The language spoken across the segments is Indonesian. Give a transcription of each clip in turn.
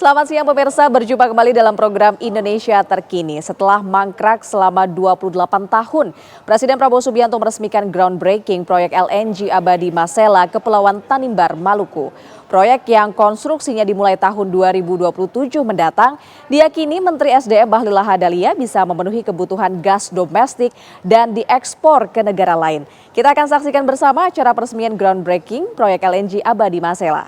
Selamat siang pemirsa, berjumpa kembali dalam program Indonesia Terkini. Setelah mangkrak selama 28 tahun, Presiden Prabowo Subianto meresmikan groundbreaking proyek LNG abadi Masela Kepulauan Tanimbar, Maluku. Proyek yang konstruksinya dimulai tahun 2027 mendatang, diyakini Menteri SDM Bahlil Lahadalia bisa memenuhi kebutuhan gas domestik dan diekspor ke negara lain. Kita akan saksikan bersama acara peresmian groundbreaking proyek LNG abadi Masela.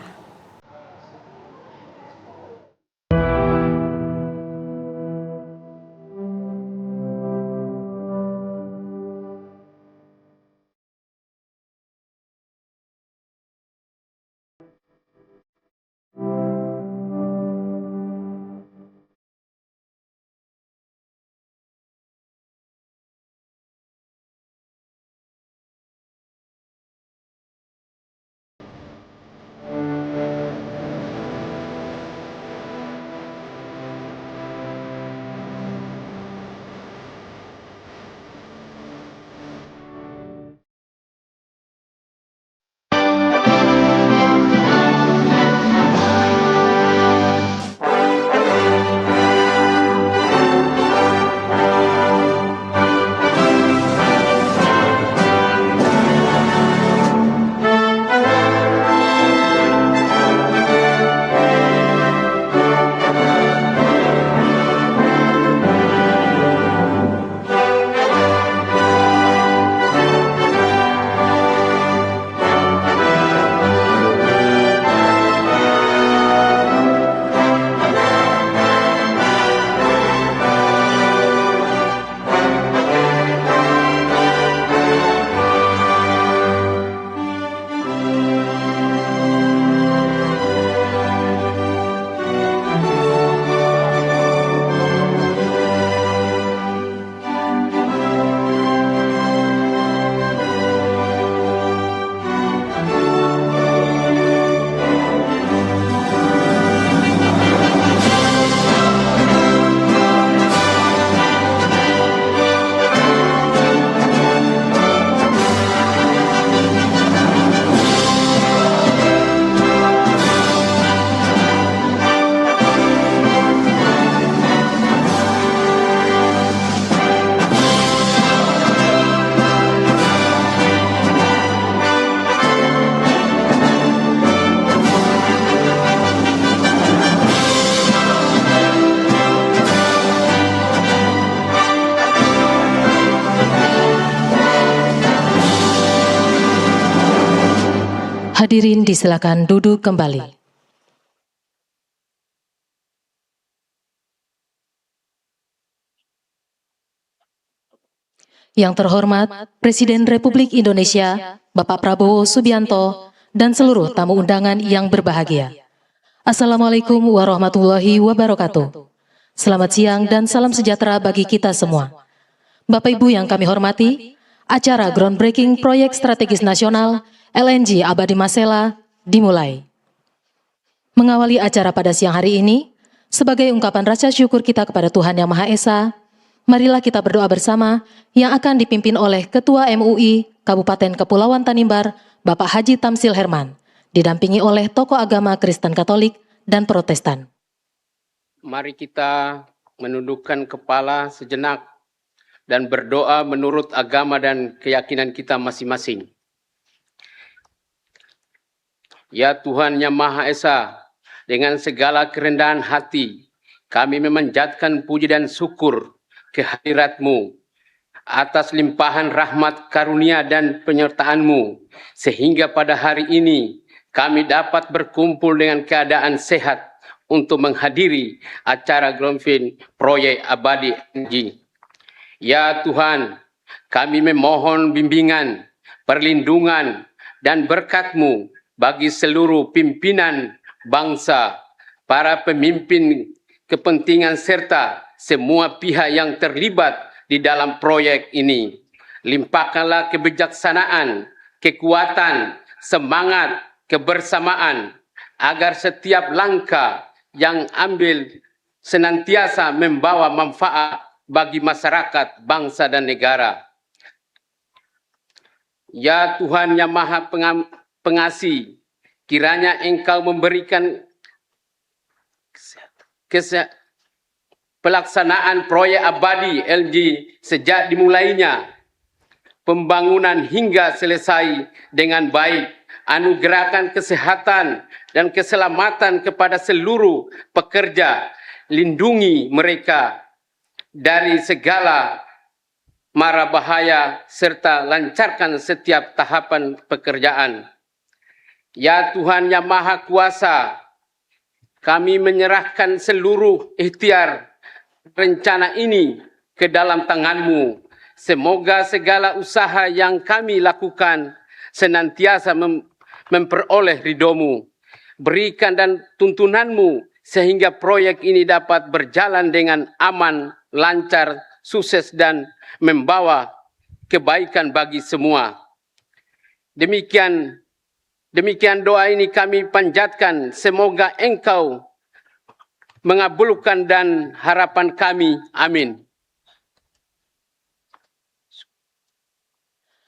Hadirin disilakan duduk kembali. Yang terhormat Presiden Republik Indonesia, Bapak Prabowo Subianto, dan seluruh tamu undangan yang berbahagia. Assalamualaikum warahmatullahi wabarakatuh. Selamat siang dan salam sejahtera bagi kita semua. Bapak Ibu yang kami hormati, acara groundbreaking proyek strategis nasional LNG abadi Masela dimulai. Mengawali acara pada siang hari ini, sebagai ungkapan rasa syukur kita kepada Tuhan Yang Maha Esa, marilah kita berdoa bersama yang akan dipimpin oleh Ketua MUI Kabupaten Kepulauan Tanimbar, Bapak Haji Tamsil Herman, didampingi oleh tokoh agama Kristen Katolik dan Protestan. Mari kita menundukkan kepala sejenak dan berdoa menurut agama dan keyakinan kita masing-masing. Ya Tuhan Yang Maha Esa, dengan segala kerendahan hati, kami memanjatkan puji dan syukur kehadirat-Mu atas limpahan rahmat karunia dan penyertaan-Mu, sehingga pada hari ini kami dapat berkumpul dengan keadaan sehat untuk menghadiri acara groundbreaking proyek abadi LNG. Ya Tuhan, kami memohon bimbingan, perlindungan, dan berkat-Mu bagi seluruh pimpinan bangsa, para pemimpin kepentingan serta semua pihak yang terlibat di dalam proyek ini. Limpahkanlah kebijaksanaan, kekuatan, semangat, kebersamaan, agar setiap langkah yang ambil senantiasa membawa manfaat bagi masyarakat, bangsa, dan negara. Ya Tuhan yang Maha Pengasih, kiranya Engkau memberikan pelaksanaan proyek abadi LNG sejak dimulainya pembangunan hingga selesai dengan baik. Anugerahkan kesehatan dan keselamatan kepada seluruh pekerja. Lindungi mereka dari segala mara bahaya serta lancarkan setiap tahapan pekerjaan. Ya Tuhan yang Maha Kuasa, kami menyerahkan seluruh ikhtiar rencana ini ke dalam tangan-Mu. Semoga segala usaha yang kami lakukan senantiasa memperoleh ridho-Mu. Berikan dan tuntunan-Mu sehingga proyek ini dapat berjalan dengan aman, lancar, sukses, dan membawa kebaikan bagi semua. Demikian doa ini kami panjatkan. Semoga Engkau mengabulkan dan harapan kami. Amin.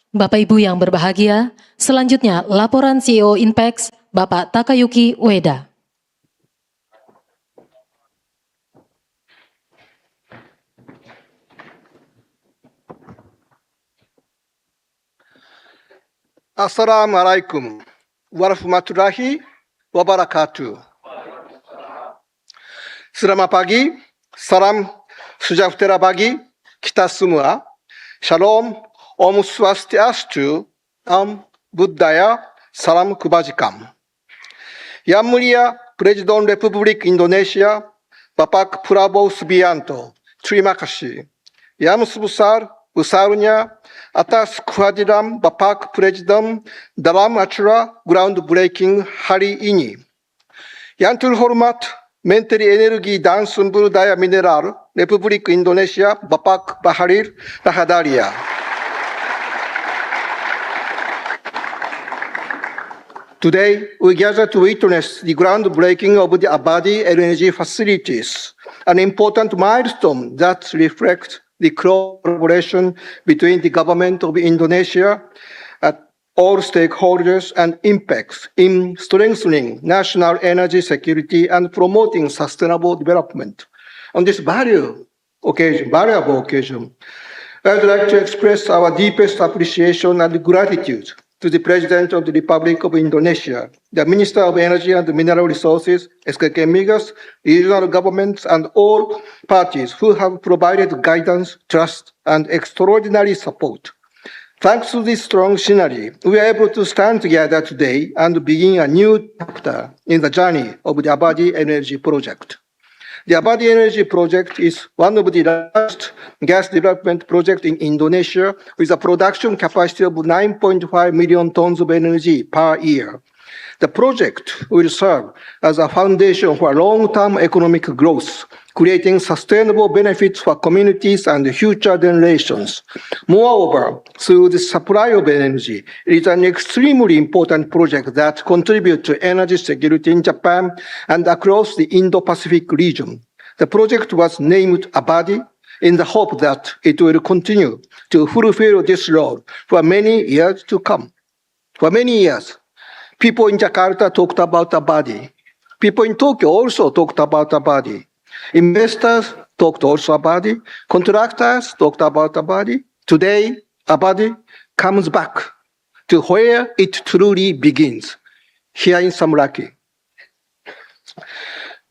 Bapak Ibu yang berbahagia, selanjutnya laporan CEO Inpex, Bapak Takayuki Ueda. Assalamualaikum warahmatullahi wabarakatuh. Selamat pagi, salam sejahtera bagi kita semua. Shalom, Om Swastiastu, Om Buddhaya, Salam Kebajikan. Yang Mulia Presiden Republik Indonesia, Bapak Prabowo Subianto, terima kasih. Yang sebesar-besarnya atas kehadiran Bapak Presiden dalam acara groundbreaking hari ini. Yang terhormat Menteri Energi dan Sumber Daya Mineral Republik Indonesia, Bapak Bahlil Lahadalia. Today, we gather to witness the groundbreaking of the Abadi LNG facilities, an important milestone that reflects the collaboration between the government of Indonesia, all stakeholders, and impacts in strengthening national energy security and promoting sustainable development. On this valuable occasion, I would like to express our deepest appreciation and gratitude to the President of the Republic of Indonesia, the Minister of Energy and Mineral Resources, SKK Migas, regional governments, and all parties who have provided guidance, trust, and extraordinary support. Thanks to this strong synergy, we are able to stand together today and begin a new chapter in the journey of the Abadi Energy Project. The Abadi Energy Project is one of the largest gas development projects in Indonesia, with a production capacity of 9.5 million tons of energy per year. The project will serve as a foundation for long-term economic growth, creating sustainable benefits for communities and future generations. Moreover, through the supply of energy, it is an extremely important project that contributes to energy security in Japan and across the Indo-Pacific region. The project was named Abadi in the hope that it will continue to fulfill this role for many years to come. For many years, people in Jakarta talked about Abadi. People in Tokyo also talked about Abadi. Investors talked also about it. Contractors talked about Abadi. Today, Abadi comes back to where it truly begins, here in Samraki.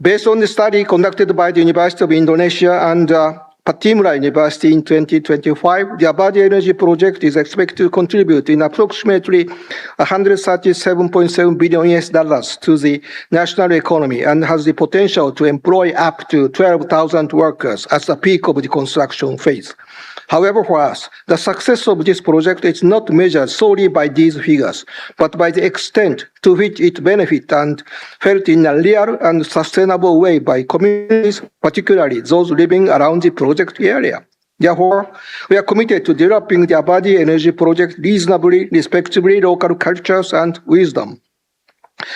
Based on the study conducted by the University of Indonesia and Patimura University in 2025, the Abadi Energy Project is expected to contribute in approximately $137.7 billion to the national economy and has the potential to employ up to 12,000 workers at the peak of the construction phase. However, for us, the success of this project is not measured solely by these figures, but by the extent to which it benefits and felt in a real and sustainable way by communities, particularly those living around the project area. Therefore, we are committed to developing the Abadi Energy Project reasonably, respecting local cultures and wisdom.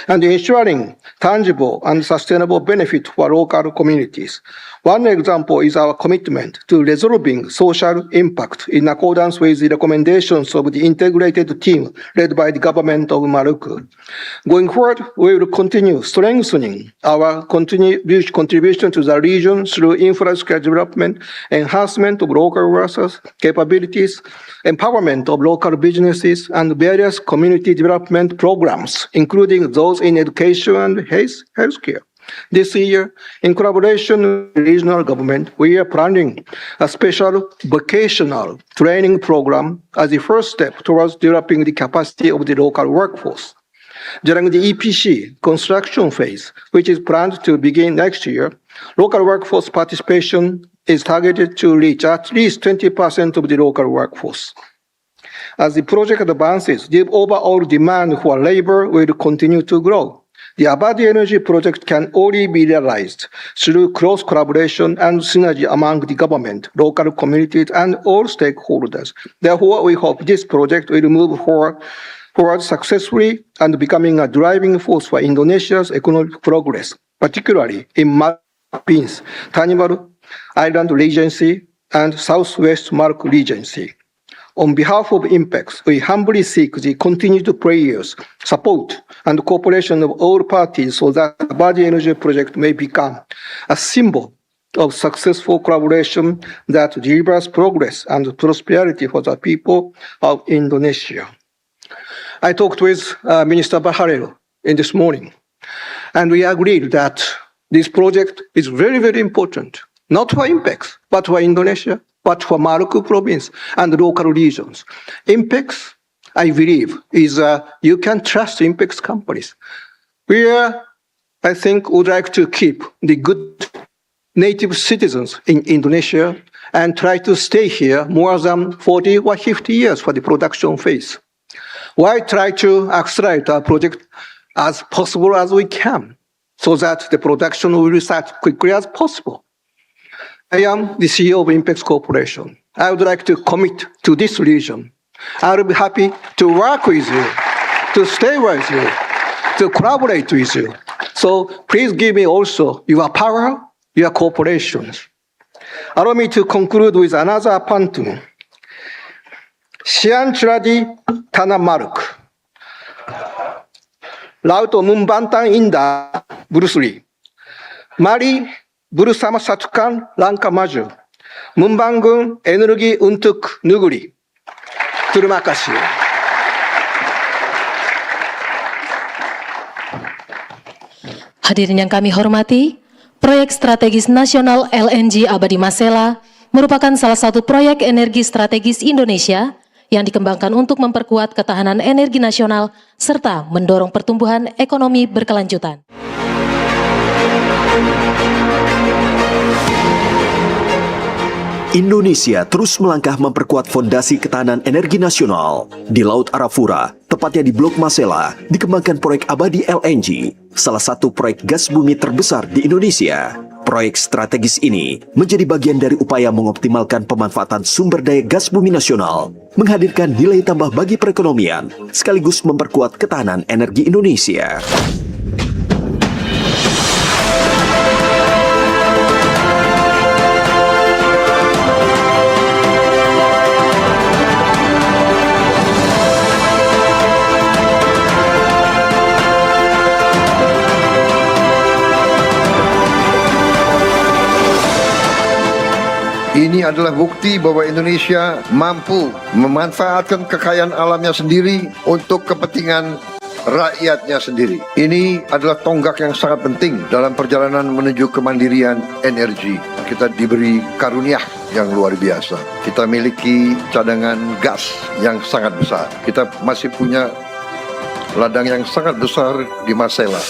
and ensuring tangible and sustainable benefit for local communities. One example is our commitment to resolving social impact in accordance with the recommendations of the integrated team led by the government of Maluku. Going forward, we will continue strengthening our contribution to the region through infrastructure development, enhancement of local workers' capabilities, empowerment of local businesses, and various community development programs, including those in education and healthcare. This year, in collaboration with the regional government, we are planning a special vocational training program as the first step towards developing the capacity of the local workforce. During the EPC construction phase, which is planned to begin next year, local workforce participation is targeted to reach at least 20% of the local workforce. As the project advances, the overall demand for labor will continue to grow. The Abadi Energy project can only be realized through close collaboration and synergy among the government, local communities, and all stakeholders. Therefore, we hope this project will move forward successfully and becoming a driving force for Indonesia's economic progress, particularly in Philippines, Tanimbar Island Regency, and Southwest Maluku Regency. On behalf of INPEX, we humbly seek the continued prayers, support, and cooperation of all parties so that the Abadi Energy project may become a symbol of successful collaboration that delivers progress and prosperity for the people of Indonesia. I talked with Minister Baharero this morning, and we agreed that this project is very, very important, not for INPEX, but for Indonesia, but for Maluku province and local regions. INPEX, I believe, is you can trust INPEX companies. We I think, would like to keep the good native citizens in Indonesia and try to stay here more than 40 or 50 years for the production phase. Why try to accelerate our project as possible as we can so that the production will start quickly as possible? I am the CEO of INPEX Corporation. I would like to commit to this region. I will be happy to work with you, to stay with you, to collaborate with you. So please give me also your power, your cooperation. Allow me to conclude with another pantun. Sian Churadi Tanah Maluku. Laut membantang indah Bruce Lee. Mari bersama satukan langkah maju, membangun energi untuk negeri. Terima kasih. Hadirin yang kami hormati, proyek strategis nasional LNG Abadi Masela merupakan salah satu proyek energi strategis Indonesia yang dikembangkan untuk memperkuat ketahanan energi nasional serta mendorong pertumbuhan ekonomi berkelanjutan. Indonesia terus melangkah memperkuat fondasi ketahanan energi nasional. Di Laut Arafura, tepatnya di Blok Masela, dikembangkan proyek Abadi LNG, salah satu proyek gas bumi terbesar di Indonesia. Proyek strategis ini menjadi bagian dari upaya mengoptimalkan pemanfaatan sumber daya gas bumi nasional, menghadirkan nilai tambah bagi perekonomian, sekaligus memperkuat ketahanan energi Indonesia. Ini adalah bukti bahwa Indonesia mampu memanfaatkan kekayaan alamnya sendiri untuk kepentingan rakyatnya sendiri. Ini adalah tonggak yang sangat penting dalam perjalanan menuju kemandirian energi. Kita diberi karunia yang luar biasa. Kita miliki cadangan gas yang sangat besar. Kita masih punya ladang yang sangat besar di Masela.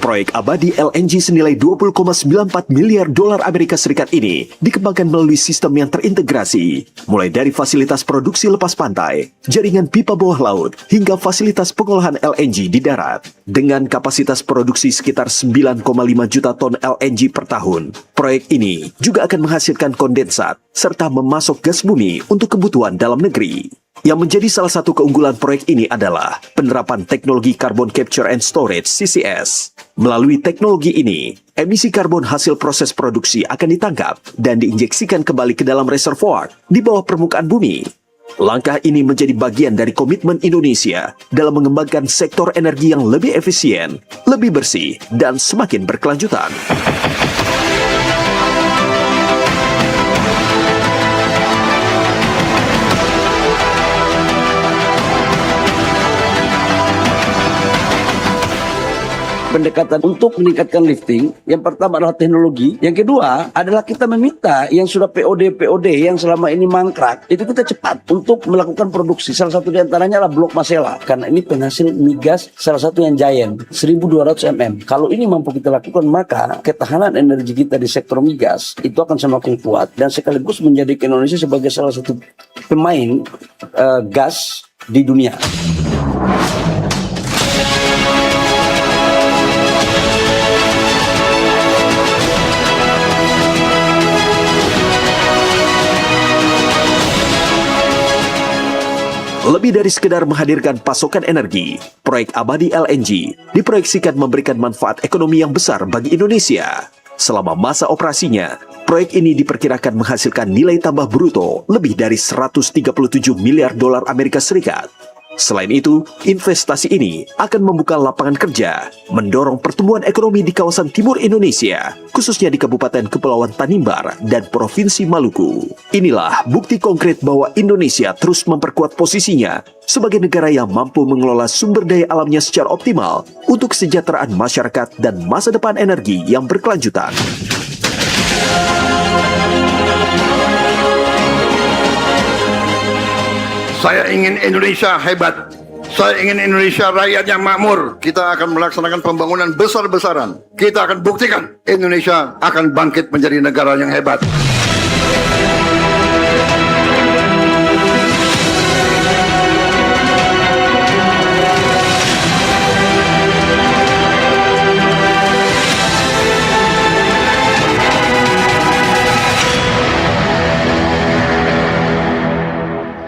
Proyek abadi LNG senilai 20,94 miliar dolar Amerika Serikat ini dikembangkan melalui sistem yang terintegrasi, mulai dari fasilitas produksi lepas pantai, jaringan pipa bawah laut, hingga fasilitas pengolahan LNG di darat. Dengan kapasitas produksi sekitar 9,5 juta ton LNG per tahun, proyek ini juga akan menghasilkan kondensat serta memasok gas bumi untuk kebutuhan dalam negeri. Yang menjadi salah satu keunggulan proyek ini adalah penerapan teknologi Carbon Capture and Storage (CCS). Melalui teknologi ini, emisi karbon hasil proses produksi akan ditangkap dan diinjeksikan kembali ke dalam reservoir di bawah permukaan bumi. Langkah ini menjadi bagian dari komitmen Indonesia dalam mengembangkan sektor energi yang lebih efisien, lebih bersih, dan semakin berkelanjutan. Pendekatan untuk meningkatkan lifting, yang pertama adalah teknologi, yang kedua adalah kita meminta yang sudah POD yang selama ini mangkrak, itu kita cepat untuk melakukan produksi. Salah satu di antaranya adalah Blok Masela, karena ini penghasil migas salah satu yang giant, 1200 mm. Kalau ini mampu kita lakukan, maka ketahanan energi kita di sektor migas itu akan semakin kuat dan sekaligus menjadikan Indonesia sebagai salah satu pemain gas di dunia. Lebih dari sekedar menghadirkan pasokan energi, proyek abadi LNG diproyeksikan memberikan manfaat ekonomi yang besar bagi Indonesia. Selama masa operasinya, proyek ini diperkirakan menghasilkan nilai tambah bruto lebih dari 137 miliar dolar Amerika Serikat. Selain itu, investasi ini akan membuka lapangan kerja, mendorong pertumbuhan ekonomi di kawasan timur Indonesia, khususnya di Kabupaten Kepulauan Tanimbar dan Provinsi Maluku. Inilah bukti konkret bahwa Indonesia terus memperkuat posisinya sebagai negara yang mampu mengelola sumber daya alamnya secara optimal untuk kesejahteraan masyarakat dan masa depan energi yang berkelanjutan. Saya ingin Indonesia hebat. Saya ingin Indonesia rakyatnya makmur. Kita akan melaksanakan pembangunan besar-besaran. Kita akan buktikan Indonesia akan bangkit menjadi negara yang hebat.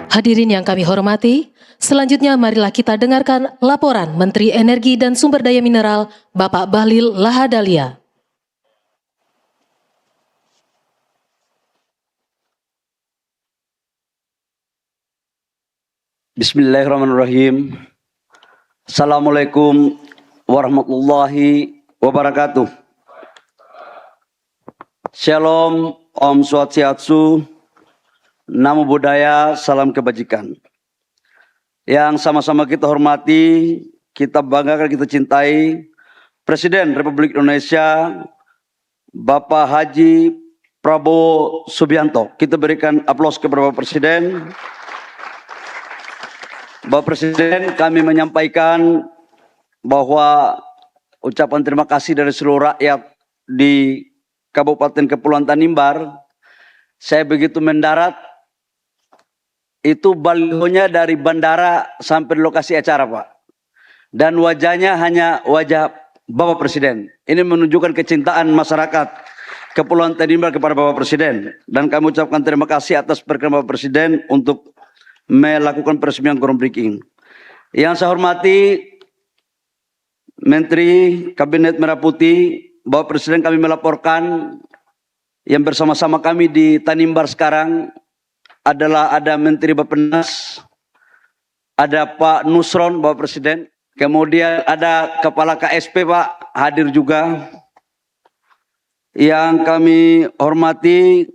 Hadirin yang kami hormati, selanjutnya marilah kita dengarkan laporan Menteri Energi dan Sumber Daya Mineral, Bapak Bahlil Lahadalia. Bismillahirrahmanirrahim. Assalamualaikum warahmatullahi wabarakatuh. Shalom, Om Swastiastu, Namo Buddhaya, salam kebajikan. Yang sama-sama kita hormati, kita banggakan, kita cintai Presiden Republik Indonesia, Bapak Haji Prabowo Subianto. Kita berikan aplaus kepada Bapak Presiden. Bapak Presiden, kami menyampaikan bahwa ucapan terima kasih dari seluruh rakyat di Kabupaten Kepulauan Tanimbar. Saya begitu mendarat, itu balihonya dari bandara sampai di lokasi acara, Pak. Dan wajahnya hanya wajah Bapak Presiden. Ini menunjukkan kecintaan masyarakat Kepulauan Tanimbar kepada Bapak Presiden. Dan kami ucapkan terima kasih atas perkenan Bapak Presiden untuk melakukan peresmian groundbreaking. Yang saya hormati Menteri Kabinet Merah Putih, Bapak Presiden, kami melaporkan yang bersama-sama kami di Tanimbar sekarang adalah ada Menteri Bappenas, ada Pak Nusron, Bapak Presiden, kemudian ada Kepala KSP Pak hadir juga. Yang kami hormati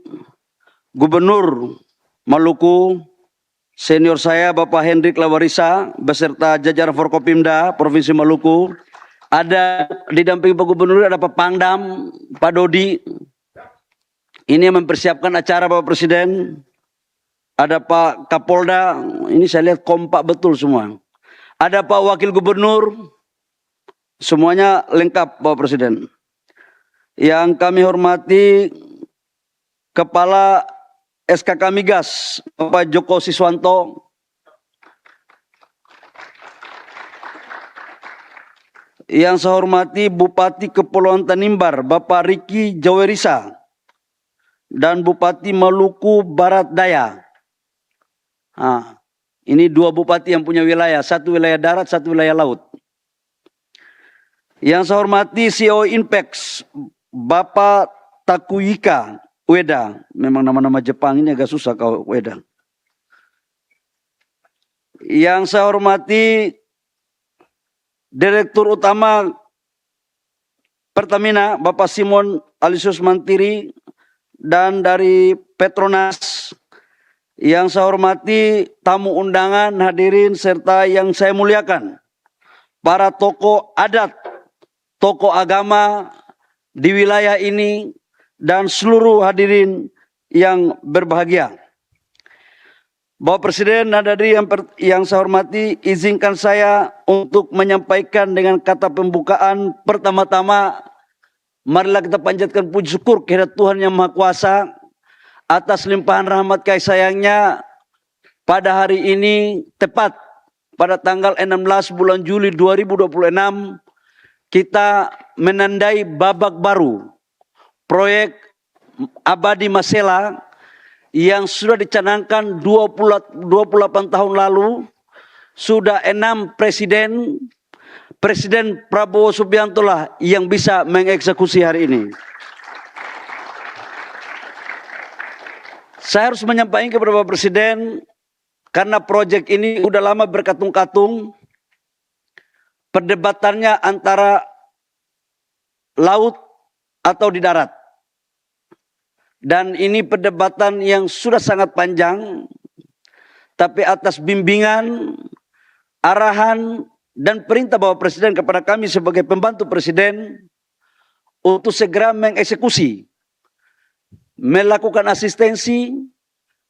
Gubernur Maluku, senior saya Bapak Hendrik Lawarisa beserta jajaran Forkopimda Provinsi Maluku. Ada didampingi Pak Gubernur, ada Pak Pangdam, Pak Dodi. Ini yang mempersiapkan acara Bapak Presiden. Ada Pak Kapolda, ini saya lihat kompak betul semua. Ada Pak Wakil Gubernur, Semuanya lengkap, Bapak Presiden. Yang kami hormati Kepala SKK Migas, Bapak Joko Siswanto. Yang saya hormati Bupati Kepulauan Tanimbar, Bapak Riki Jawerisa. Dan Bupati Maluku Barat Daya. Nah, ini dua bupati yang punya wilayah, satu wilayah darat, satu wilayah laut. Yang saya hormati CEO Inpex, Bapak Takuyuka Ueda. Memang nama-nama Jepang ini agak susah kalau Ueda. Yang saya hormati Direktur Utama Pertamina, Bapak Simon Alisius Mantiri, dan dari Petronas. Yang saya hormati tamu undangan, hadirin, serta yang saya muliakan, para tokoh adat, tokoh agama di wilayah ini, dan seluruh hadirin yang berbahagia. Bapak Presiden dan hadirin yang saya hormati, izinkan saya untuk menyampaikan dengan kata pembukaan. Pertama-tama, marilah kita panjatkan puji syukur kehadirat Tuhan Yang Maha Kuasa atas limpahan rahmat kasih sayangnya pada hari ini, tepat pada tanggal 16 bulan Juli 2026, kita menandai babak baru proyek Abadi Masela yang sudah dicanangkan 28 tahun lalu. Sudah 6 Presiden Prabowo Subianto lah yang bisa mengeksekusi hari ini. Saya harus menyampaikan kepada Bapak Presiden, karena proyek ini udah lama berkatung-katung, perdebatannya antara laut atau di darat. Dan ini perdebatan yang sudah sangat panjang, tapi atas bimbingan, arahan, dan perintah Bapak Presiden kepada kami sebagai pembantu Presiden untuk segera mengeksekusi, melakukan asistensi,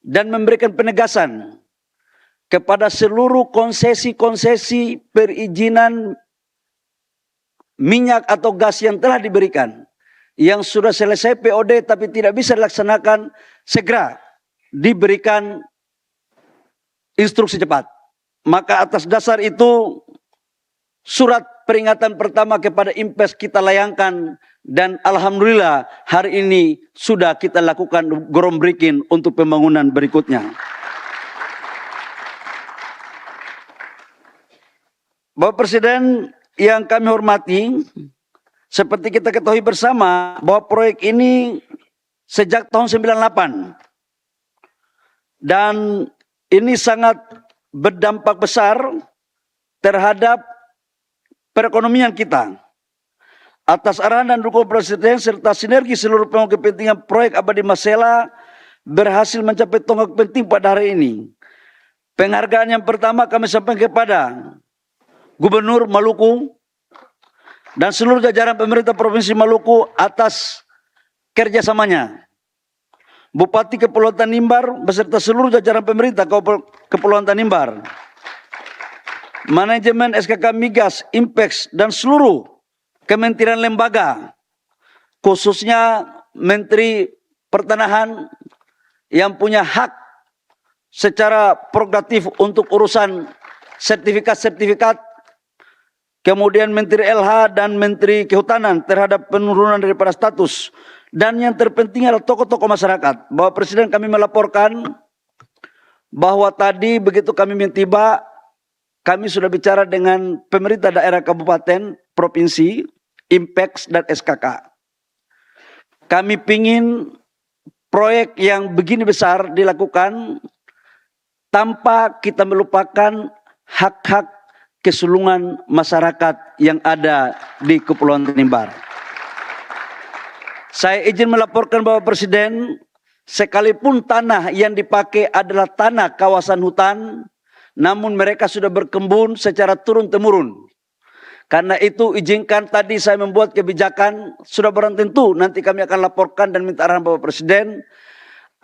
dan memberikan penegasan kepada seluruh konsesi-konsesi perizinan minyak atau gas yang telah diberikan, yang sudah selesai POD tapi tidak bisa dilaksanakan, segera diberikan instruksi cepat. Maka atas dasar itu, surat peringatan pertama kepada Inpex kita layangkan, dan alhamdulillah hari ini sudah kita lakukan groundbreaking untuk pembangunan berikutnya. Bapak Presiden yang kami hormati, seperti kita ketahui bersama bahwa proyek ini sejak tahun 98 dan ini sangat berdampak besar terhadap perekonomian kita. Atas arahan dan dukungan Presiden serta sinergi seluruh pemangku kepentingan, proyek Abadi Masela berhasil mencapai tonggak penting pada hari ini. Penghargaan yang pertama kami sampaikan kepada Gubernur Maluku dan seluruh jajaran pemerintah Provinsi Maluku atas kerjasamanya. Bupati Kepulauan Tanimbar beserta seluruh jajaran pemerintah Kepulauan Tanimbar, manajemen SKK Migas, Inpex, dan seluruh kementerian lembaga, khususnya Menteri Pertanahan yang punya hak secara prerogatif untuk urusan sertifikat-sertifikat, kemudian Menteri LH dan Menteri Kehutanan terhadap penurunan daripada status, dan yang terpenting adalah tokoh-tokoh masyarakat. Bapak Presiden, kami melaporkan bahwa tadi begitu kami tiba, kami sudah bicara dengan pemerintah daerah kabupaten, provinsi, Inpex, dan SKK. Kami pingin proyek yang begini besar dilakukan tanpa kita melupakan hak-hak keseluruhan masyarakat yang ada di Kepulauan Tanimbar. Saya izin melaporkan Bapak Presiden, sekalipun tanah yang dipakai adalah tanah kawasan hutan, namun mereka sudah berkebun secara turun-temurun. Karena itu izinkan tadi saya membuat kebijakan, sudah barang tentu nanti kami akan laporkan dan minta arahan Bapak Presiden,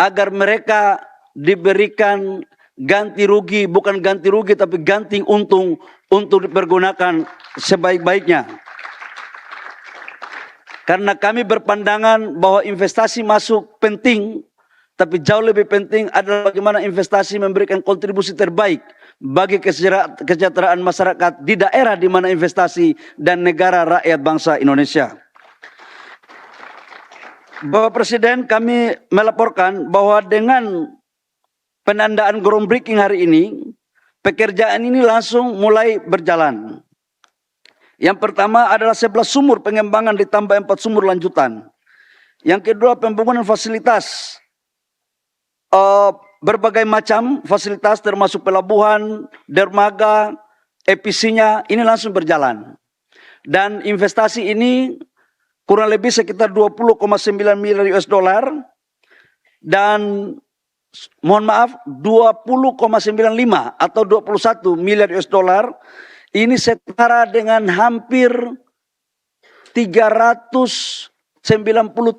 agar mereka diberikan ganti rugi, bukan ganti rugi tapi ganti untung untuk dipergunakan sebaik-baiknya. Karena kami berpandangan bahwa investasi masuk penting, tapi jauh lebih penting adalah bagaimana investasi memberikan kontribusi terbaik bagi kesejahteraan masyarakat di daerah di mana investasi dan negara rakyat bangsa Indonesia. Bapak Presiden, kami melaporkan bahwa dengan penandaan groundbreaking hari ini, pekerjaan ini langsung mulai berjalan. Yang pertama adalah 11 sumur pengembangan ditambah 4 sumur lanjutan. Yang kedua pembangunan fasilitas, berbagai macam fasilitas termasuk pelabuhan, dermaga, EPC-nya ini langsung berjalan. Dan investasi ini kurang lebih sekitar 20,9 miliar US dollar dan mohon maaf 20,95 atau 21 miliar US dollar. Ini setara dengan hampir 390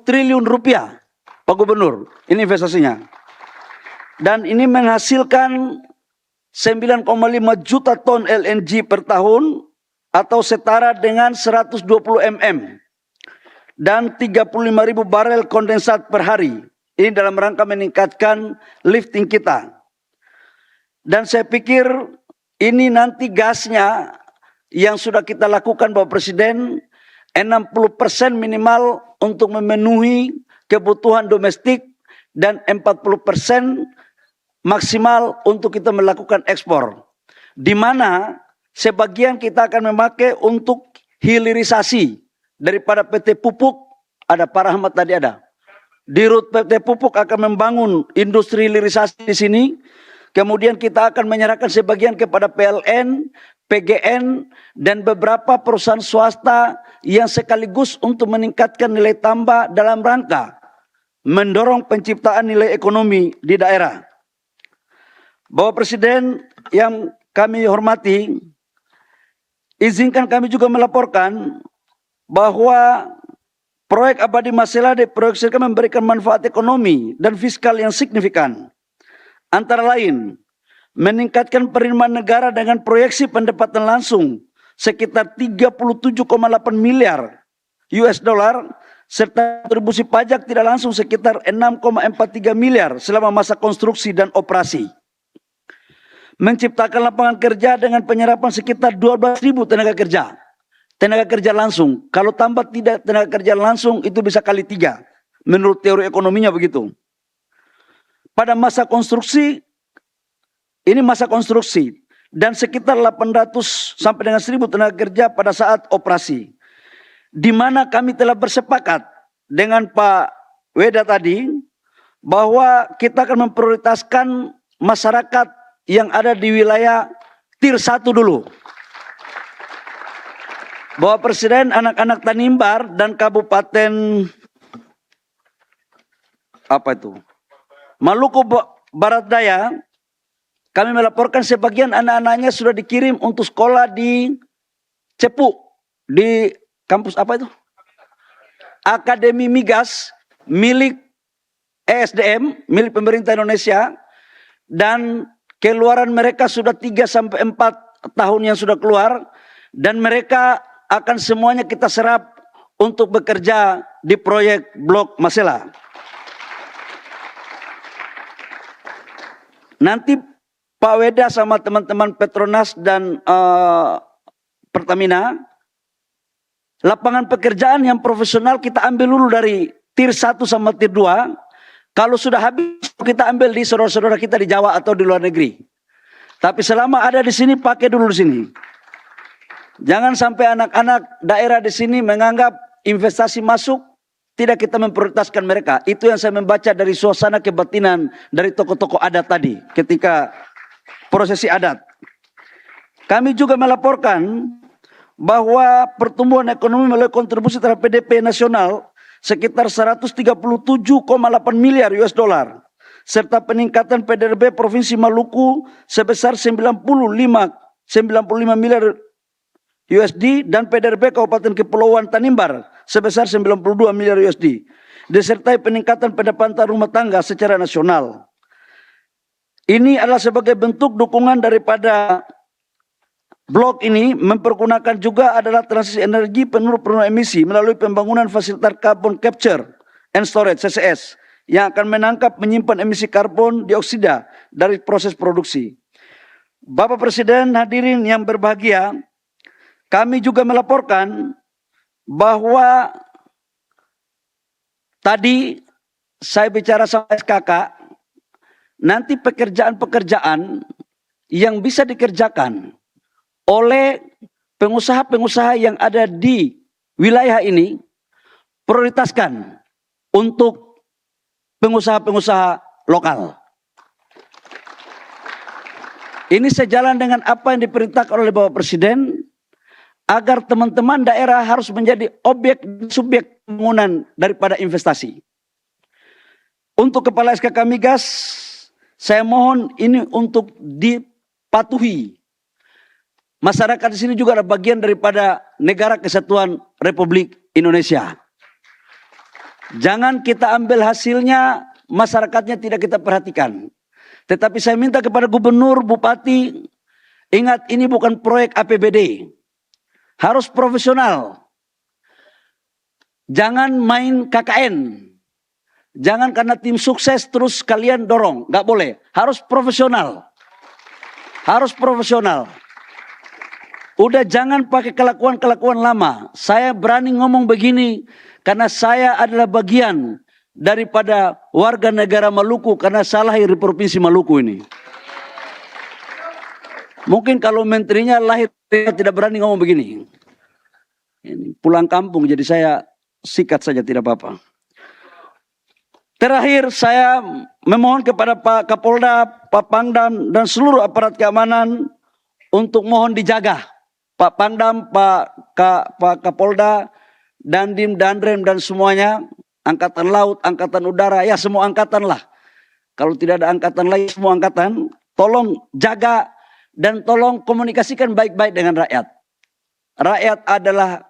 triliun rupiah, Pak Gubernur. Ini investasinya. Dan ini menghasilkan 9,5 juta ton LNG per tahun atau setara dengan 120 mm. Dan 35.000 barel kondensat per hari. Ini dalam rangka meningkatkan lifting kita. Dan saya pikir ini nanti gasnya yang sudah kita lakukan Bapak Presiden 60% minimal untuk memenuhi kebutuhan domestik dan 40% maksimal untuk kita melakukan ekspor. Di mana sebagian kita akan memakai untuk hilirisasi daripada PT Pupuk, ada Pak Rahmat tadi ada. Di rut PT Pupuk akan membangun industri hilirisasi di sini. Kemudian kita akan menyerahkan sebagian kepada PLN, PGN, dan beberapa perusahaan swasta yang sekaligus untuk meningkatkan nilai tambah dalam rangka mendorong penciptaan nilai ekonomi di daerah. Bapak Presiden yang kami hormati, izinkan kami juga melaporkan bahwa proyek Abadi Masela diproyeksikan memberikan manfaat ekonomi dan fiskal yang signifikan. Antara lain, meningkatkan penerimaan negara dengan proyeksi pendapatan langsung sekitar 37,8 miliar US dollar serta kontribusi pajak tidak langsung sekitar 6,43 miliar selama masa konstruksi dan operasi. Menciptakan lapangan kerja dengan penyerapan sekitar 12.000 tenaga kerja. Tenaga kerja langsung. Kalau tambah tidak tenaga kerja langsung itu bisa kali 3. Menurut teori ekonominya begitu. Pada masa konstruksi, ini masa konstruksi. Dan sekitar 800 sampai dengan 1.000 tenaga kerja pada saat operasi. Di mana kami telah bersepakat dengan Pak Weda tadi, bahwa kita akan memprioritaskan masyarakat yang ada di wilayah Tier 1 dulu. Bapak Presiden, anak-anak Tanimbar dan Kabupaten Maluku Barat Daya, kami melaporkan sebagian anak-anaknya sudah dikirim untuk sekolah di Cepu, di kampus Akademi Migas milik ESDM, milik pemerintah Indonesia, dan keluaran mereka sudah 3 sampai 4 tahun yang sudah keluar, dan mereka akan semuanya kita serap untuk bekerja di proyek Blok Masela. Nanti Pak Weda sama teman-teman Petronas dan Pertamina, lapangan pekerjaan yang profesional kita ambil dulu dari Tier 1 sama Tier 2. Kalau sudah habis kita ambil di saudara-saudara kita di Jawa atau di luar negeri. Tapi selama ada di sini pakai dulu di sini. Jangan sampai anak-anak daerah di sini menganggap investasi masuk tidak kita memprioritaskan mereka. Itu yang saya membaca dari suasana kebatinan dari tokoh-tokoh adat tadi ketika prosesi adat. Kami juga melaporkan bahwa pertumbuhan ekonomi melalui kontribusi terhadap PDB nasional sekitar 137,8 miliar US dollar serta peningkatan PDB Provinsi Maluku sebesar 95 miliar USD dan PDB Kabupaten Kepulauan Tanimbar sebesar 92 miliar USD disertai peningkatan pendapatan rumah tangga secara nasional. Ini adalah sebagai bentuk dukungan daripada blok ini mempergunakan juga adalah transisi energi penurunan emisi melalui pembangunan fasilitas carbon capture and storage (CCS) yang akan menangkap menyimpan emisi karbon dioksida dari proses produksi. Bapak Presiden, hadirin yang berbahagia, kami juga melaporkan bahwa tadi saya bicara sama SKK, nanti pekerjaan-pekerjaan yang bisa dikerjakan oleh pengusaha-pengusaha yang ada di wilayah ini prioritaskan untuk pengusaha-pengusaha lokal. Ini sejalan dengan apa yang diperintahkan oleh Bapak Presiden agar teman-teman daerah harus menjadi objek subjek pembangunan daripada investasi. Untuk Kepala SKK Migas, saya mohon ini untuk dipatuhi. Masyarakat di sini juga ada bagian daripada Negara Kesatuan Republik Indonesia. Jangan kita ambil hasilnya, masyarakatnya tidak kita perhatikan. Tetapi saya minta kepada gubernur, bupati, ingat ini bukan proyek APBD. Harus profesional. Jangan main KKN. Jangan karena tim sukses terus kalian dorong. Nggak boleh. Harus profesional. Harus profesional. Udah jangan pakai kelakuan-kelakuan lama. Saya berani ngomong begini karena saya adalah bagian daripada warga negara Maluku karena saya lahir di Provinsi Maluku ini. Mungkin kalau menterinya lahir tidak berani ngomong begini. Ini pulang kampung jadi saya sikat saja tidak apa-apa. Terakhir saya memohon kepada Pak Kapolda, Pak Pangdam dan seluruh aparat keamanan untuk mohon dijaga. Pak Pangdam, Pak Kapolda, Dandim, Danrem dan semuanya, Angkatan Laut, Angkatan Udara, ya semua angkatan lah. Kalau tidak ada angkatan lain, semua angkatan, tolong jaga dan tolong komunikasikan baik-baik dengan rakyat. Rakyat adalah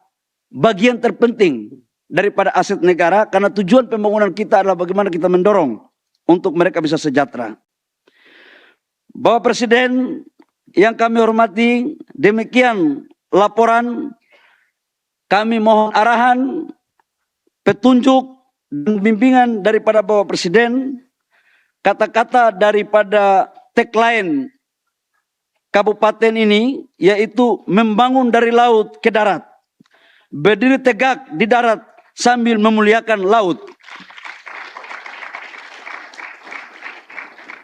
bagian terpenting daripada aset negara karena tujuan pembangunan kita adalah bagaimana kita mendorong untuk mereka bisa sejahtera. Bapak Presiden yang kami hormati, demikian laporan. Kami mohon arahan, petunjuk, dan bimbingan daripada Bapak Presiden. Kata-kata daripada tagline kabupaten ini yaitu membangun dari laut ke darat. Berdiri tegak di darat sambil memuliakan laut.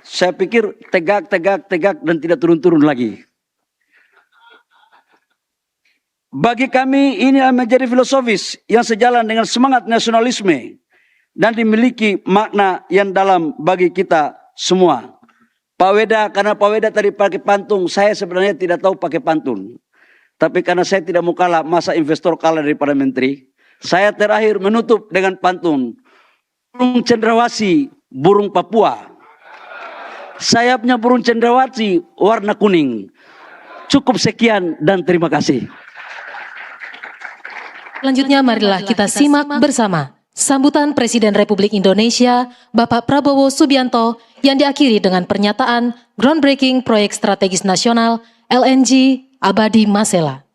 Saya pikir tegak dan tidak turun-turun lagi. Bagi kami ini menjadi filosofis yang sejalan dengan semangat nasionalisme dan dimiliki makna yang dalam bagi kita semua. Pak Weda, karena Pak Weda tadi pakai pantun, saya sebenarnya tidak tahu pakai pantun. Tapi karena saya tidak mau kalah, masa investor kalah daripada menteri, saya terakhir menutup dengan pantun. Burung cendrawasih, burung Papua. Sayapnya burung cendrawasih warna kuning. Cukup sekian dan terima kasih. Selanjutnya marilah kita simak bersama sambutan Presiden Republik Indonesia Bapak Prabowo Subianto yang diakhiri dengan pernyataan groundbreaking proyek strategis nasional LNG Abadi Masela.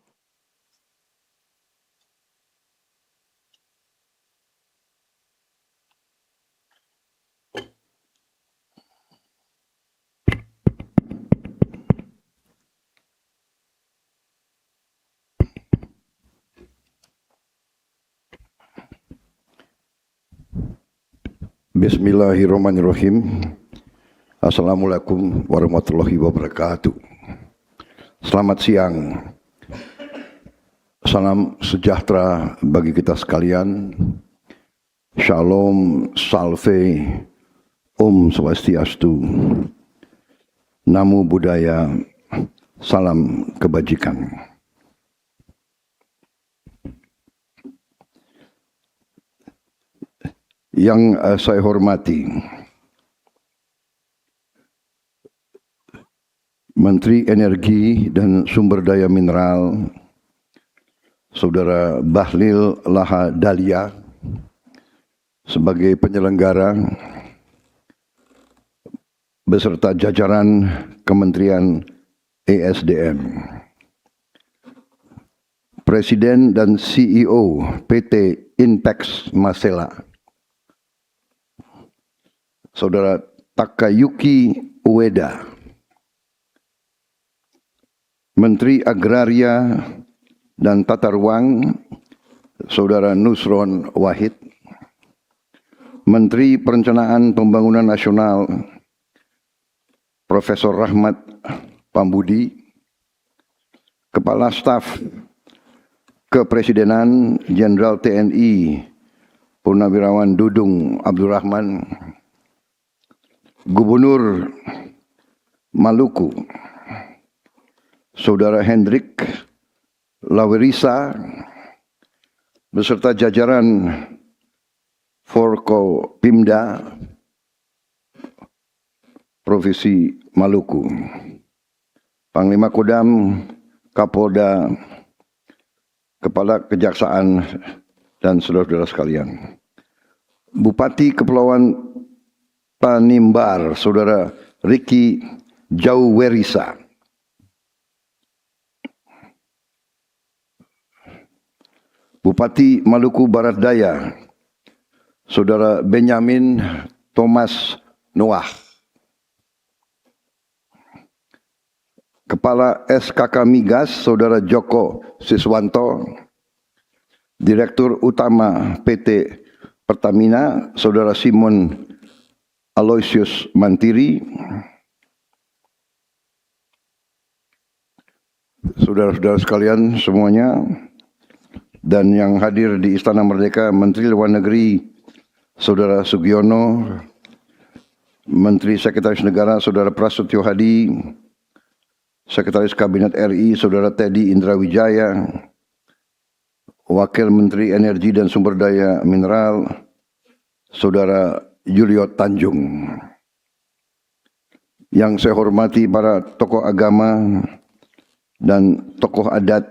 Bismillahirrahmanirrahim. Assalamualaikum warahmatullahi wabarakatuh. Selamat siang. Salam sejahtera bagi kita sekalian. Shalom, salve, Om Swastiastu. Namo Buddhaya, salam kebajikan. Yang saya hormati Menteri Energi dan Sumber Daya Mineral Saudara Bahlil Lahadalia sebagai penyelenggara beserta jajaran Kementerian ESDM, Presiden dan CEO PT Inpex Masela, Saudara Takayuki Ueda, Menteri Agraria dan Tata Ruang, Saudara Nusron Wahid, Menteri Perencanaan Pembangunan Nasional, Profesor Rahmat Pambudi, Kepala Staf Kepresidenan Jenderal TNI Purnawirawan Dudung Abdurrahman, Gubernur Maluku, Saudara Hendrik Lawerisa, beserta jajaran Forkopimda Provinsi Maluku, Panglima Kodam, Kapolda, Kepala Kejaksaan, dan saudara-saudara sekalian. Bupati Kepulauan Tanimbar, Saudara Riki Jauwerisa, Bupati Maluku Barat Daya, Saudara Benyamin Thomas Noah, Kepala SKK Migas, Saudara Joko Siswanto, Direktur Utama PT Pertamina, Saudara Simon Aloysius Mantiri, saudara-saudara sekalian semuanya, dan yang hadir di Istana Merdeka, Menteri Luar Negeri Saudara Sugiono, Menteri Sekretaris Negara Saudara Prasetyo Hadi, Sekretaris Kabinet RI Saudara Teddy Indrawijaya, Wakil Menteri Energi dan Sumber Daya Mineral Saudara Julio Tanjung. Yang saya hormati para tokoh agama dan tokoh adat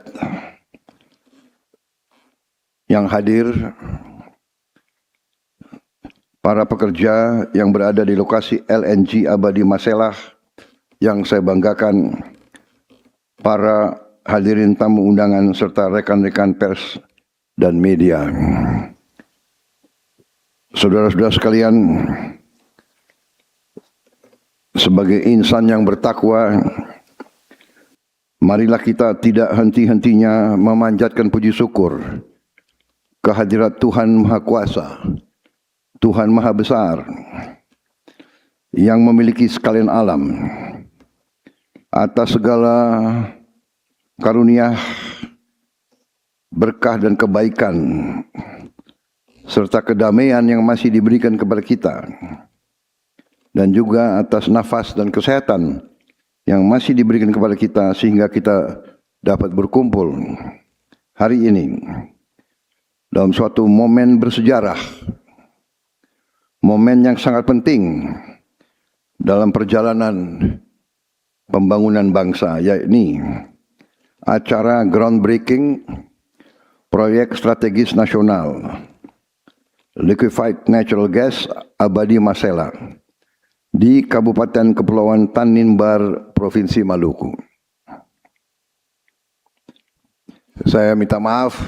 yang hadir, para pekerja yang berada di lokasi LNG Abadi Maselah yang saya banggakan, para hadirin tamu undangan serta rekan-rekan pers dan media. Saudara-saudara sekalian, sebagai insan yang bertakwa, marilah kita tidak henti-hentinya memanjatkan puji syukur kehadirat Tuhan Maha Kuasa, Tuhan Maha Besar, yang memiliki sekalian alam, atas segala karunia, berkah dan kebaikan, serta kedamaian yang masih diberikan kepada kita, dan juga atas nafas dan kesehatan yang masih diberikan kepada kita sehingga kita dapat berkumpul hari ini dalam suatu momen bersejarah, momen yang sangat penting dalam perjalanan pembangunan bangsa, yakni acara groundbreaking proyek strategis nasional Liquefied Natural Gas Abadi Masela di Kabupaten Kepulauan Tanimbar, Provinsi Maluku. Saya minta maaf,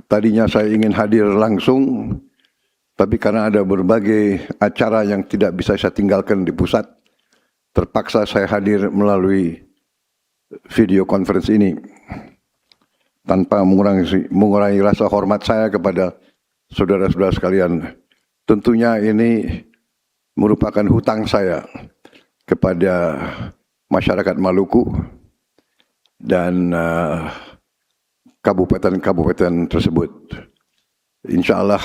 tadinya saya ingin hadir langsung, tapi karena ada berbagai acara yang tidak bisa saya tinggalkan di pusat, terpaksa saya hadir melalui video conference ini, tanpa mengurangi rasa hormat saya kepada saudara-saudara sekalian. Tentunya ini merupakan hutang saya kepada masyarakat Maluku dan kabupaten-kabupaten tersebut. Insya Allah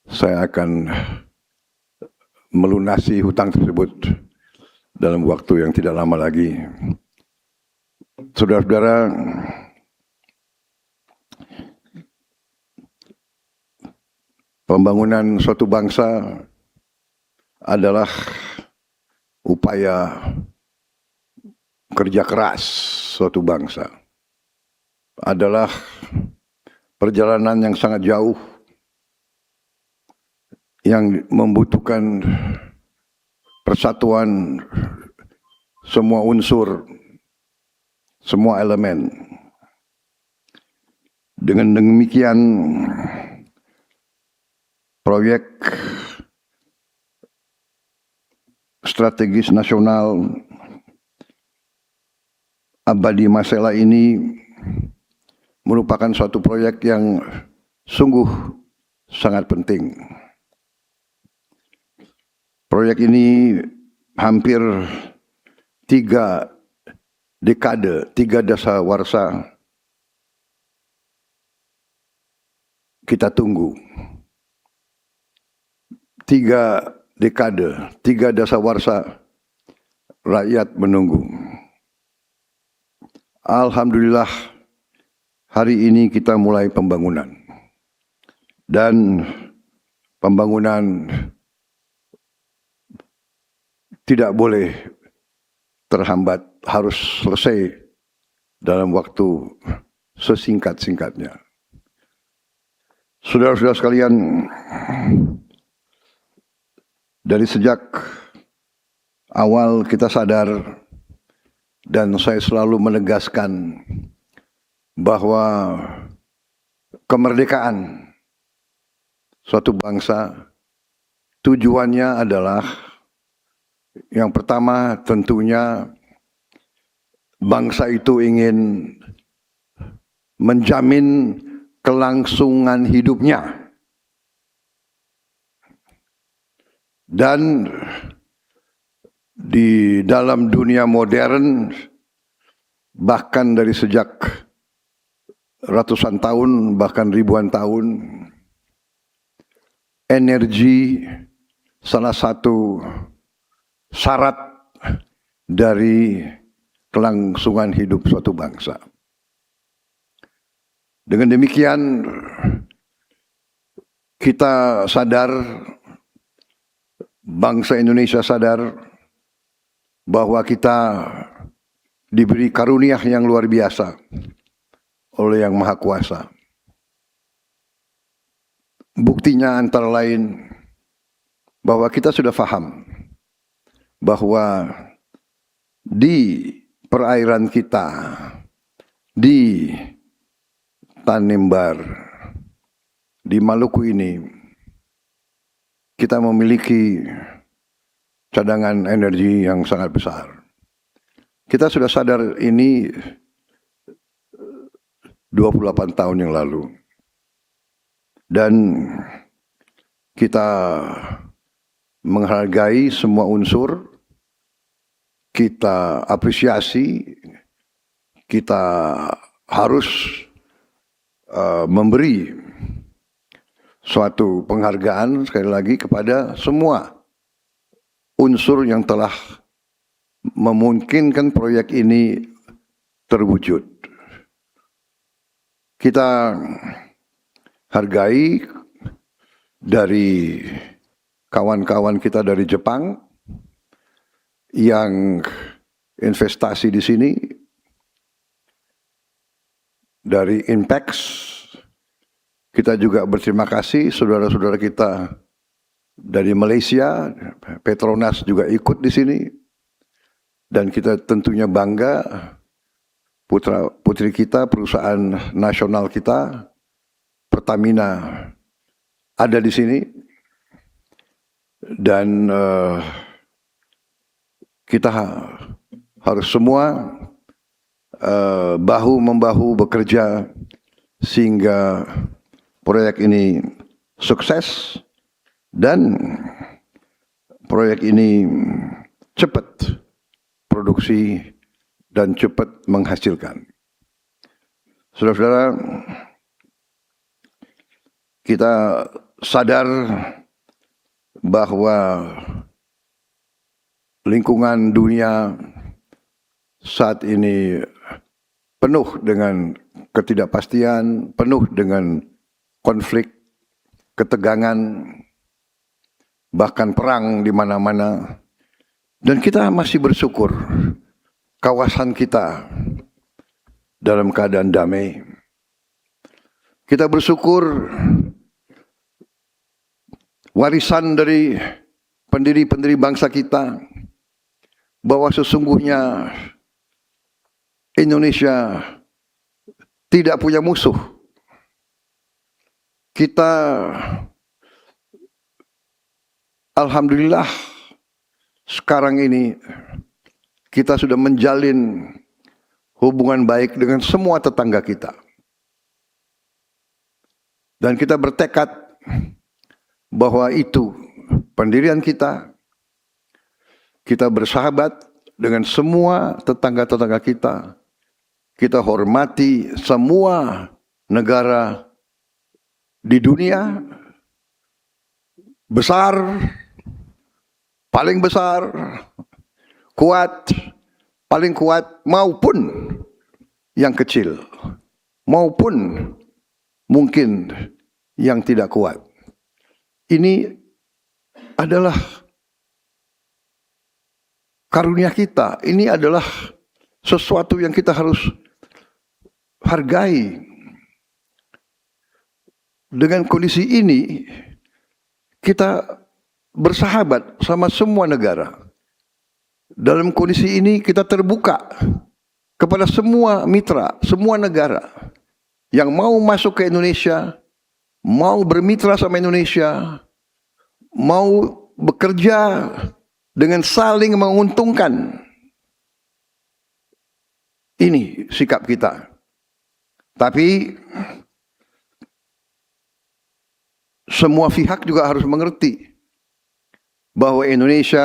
saya akan melunasi hutang tersebut dalam waktu yang tidak lama lagi. Saudara-saudara, pembangunan suatu bangsa adalah upaya kerja keras suatu bangsa. Adalah perjalanan yang sangat jauh yang membutuhkan persatuan semua unsur, semua elemen. Dengan demikian, proyek strategis nasional Abadi Masela ini merupakan suatu proyek yang sungguh sangat penting. Proyek ini hampir 3 dekade, 3 dasawarsa kita tunggu. 3 dekade, 3 dasawarsa rakyat menunggu. Alhamdulillah hari ini kita mulai pembangunan. Dan pembangunan tidak boleh terhambat, harus selesai dalam waktu sesingkat-singkatnya. Saudara-saudara sekalian, dari sejak awal kita sadar dan saya selalu menegaskan bahwa kemerdekaan suatu bangsa tujuannya adalah yang pertama tentunya bangsa itu ingin menjamin kelangsungan hidupnya. Dan di dalam dunia modern, bahkan dari sejak ratusan tahun, bahkan ribuan tahun, energi salah satu syarat dari kelangsungan hidup suatu bangsa. Dengan demikian, kita sadar, bangsa Indonesia sadar bahwa kita diberi karunia yang luar biasa oleh Yang Maha Kuasa. Buktinya antara lain bahwa kita sudah paham bahwa di perairan kita, di Tanimbar, di Maluku ini, kita memiliki cadangan energi yang sangat besar. Kita sudah sadar ini 28 tahun yang lalu. Dan kita menghargai semua unsur, kita apresiasi, kita harus memberi suatu penghargaan sekali lagi kepada semua unsur yang telah memungkinkan proyek ini terwujud. Kita hargai dari kawan-kawan kita dari Jepang yang investasi di sini, dari Inpex. Kita juga berterima kasih saudara-saudara kita dari Malaysia, Petronas juga ikut di sini. Dan kita tentunya bangga putra-putri kita, perusahaan nasional kita, Pertamina ada di sini. Dan kita harus semua bahu-membahu bekerja sehingga proyek ini sukses dan proyek ini cepat produksi dan cepat menghasilkan. Saudara-saudara, kita sadar bahwa lingkungan dunia saat ini penuh dengan ketidakpastian, penuh dengan konflik, ketegangan, bahkan perang di mana-mana. Dan kita masih bersyukur kawasan kita dalam keadaan damai. Kita bersyukur warisan dari pendiri-pendiri bangsa kita bahwa sesungguhnya Indonesia tidak punya musuh kita alhamdulillah sekarang ini kita sudah menjalin hubungan baik dengan semua tetangga kita. Dan kita bertekad bahwa itu pendirian kita. Kita bersahabat dengan semua tetangga-tetangga kita. Kita hormati semua negara di dunia, besar, paling besar, kuat, paling kuat, maupun yang kecil, maupun mungkin yang tidak kuat. Ini adalah karunia kita. Ini adalah sesuatu yang kita harus hargai. Dengan kondisi ini, kita bersahabat sama semua negara. Dalam kondisi ini kita terbuka kepada semua mitra, semua negara yang mau masuk ke Indonesia, mau bermitra sama Indonesia, mau bekerja dengan saling menguntungkan. Ini sikap kita. Tapi semua pihak juga harus mengerti bahwa Indonesia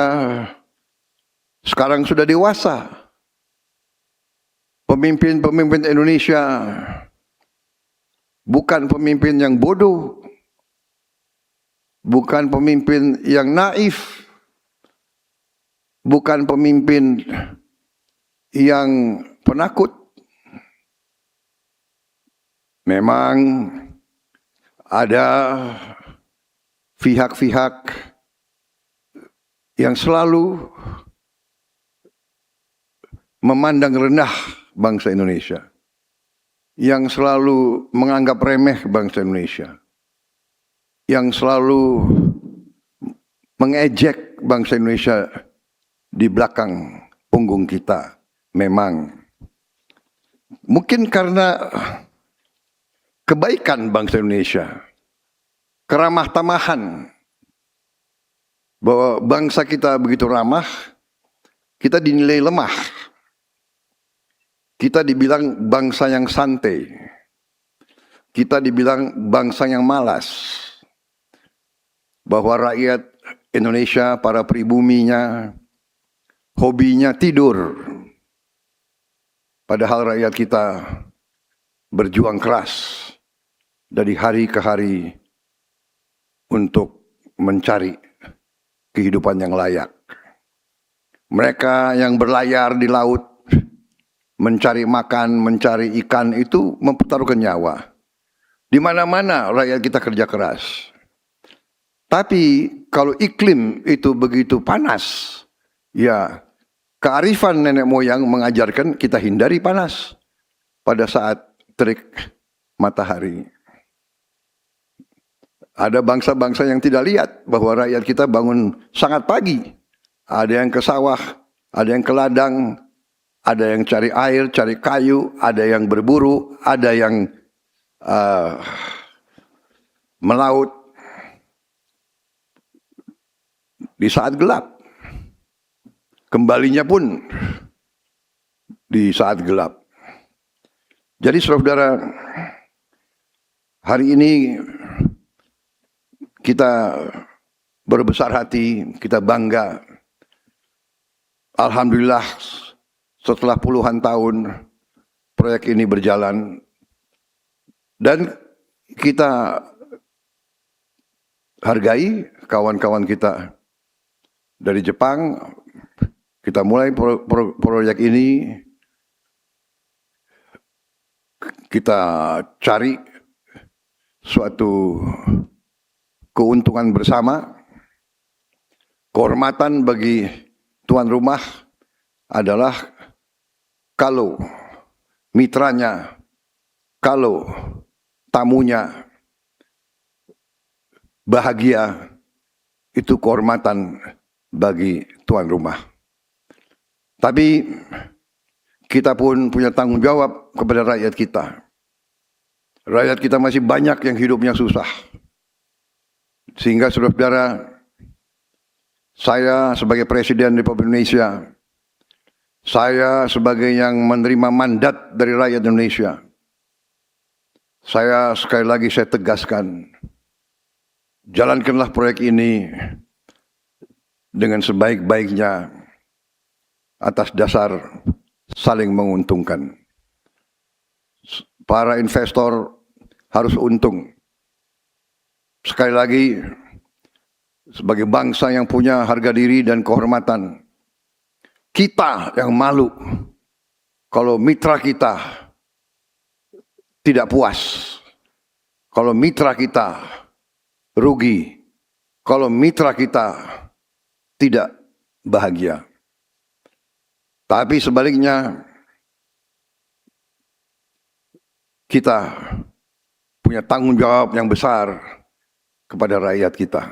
sekarang sudah dewasa. Pemimpin-pemimpin Indonesia bukan pemimpin yang bodoh, bukan pemimpin yang naif, bukan pemimpin yang penakut. Memang ada pihak-pihak yang selalu memandang rendah bangsa Indonesia, yang selalu menganggap remeh bangsa Indonesia, yang selalu mengejek bangsa Indonesia di belakang punggung kita. Memang mungkin karena kebaikan bangsa Indonesia, keramah tamahan, bahwa bangsa kita begitu ramah, kita dinilai lemah. Kita dibilang bangsa yang santai. Kita dibilang bangsa yang malas. Bahwa rakyat Indonesia, para pribuminya, hobinya tidur. Padahal rakyat kita berjuang keras dari hari ke hari untuk mencari kehidupan yang layak. Mereka yang berlayar di laut, mencari makan, mencari ikan itu mempertaruhkan nyawa. Di mana-mana rakyat kita kerja keras. Tapi kalau iklim itu begitu panas, ya kearifan nenek moyang mengajarkan kita hindari panas pada saat terik matahari. Ada bangsa-bangsa yang tidak lihat bahwa rakyat kita bangun sangat pagi. Ada yang ke sawah, ada yang ke ladang, ada yang cari air, cari kayu, ada yang berburu, ada yang melaut di saat gelap. Kembalinya pun di saat gelap. Jadi saudara, hari ini kita berbesar hati, kita bangga. Alhamdulillah setelah puluhan tahun proyek ini berjalan dan kita hargai kawan-kawan kita dari Jepang. Kita mulai proyek ini, kita cari suatu keuntungan bersama. Kehormatan bagi tuan rumah adalah kalau mitranya, kalau tamunya bahagia, itu kehormatan bagi tuan rumah. Tapi kita pun punya tanggung jawab kepada rakyat kita. Rakyat kita masih banyak yang hidupnya susah. Sehingga saudara-saudara, saya sebagai Presiden Republik Indonesia, saya sebagai yang menerima mandat dari rakyat Indonesia, saya sekali lagi saya tegaskan, jalankanlah proyek ini dengan sebaik-baiknya atas dasar saling menguntungkan. Para investor harus untung. Sekali lagi, sebagai bangsa yang punya harga diri dan kehormatan, kita yang malu kalau mitra kita tidak puas, kalau mitra kita rugi, kalau mitra kita tidak bahagia. Tapi sebaliknya, kita punya tanggung jawab yang besar kepada rakyat kita.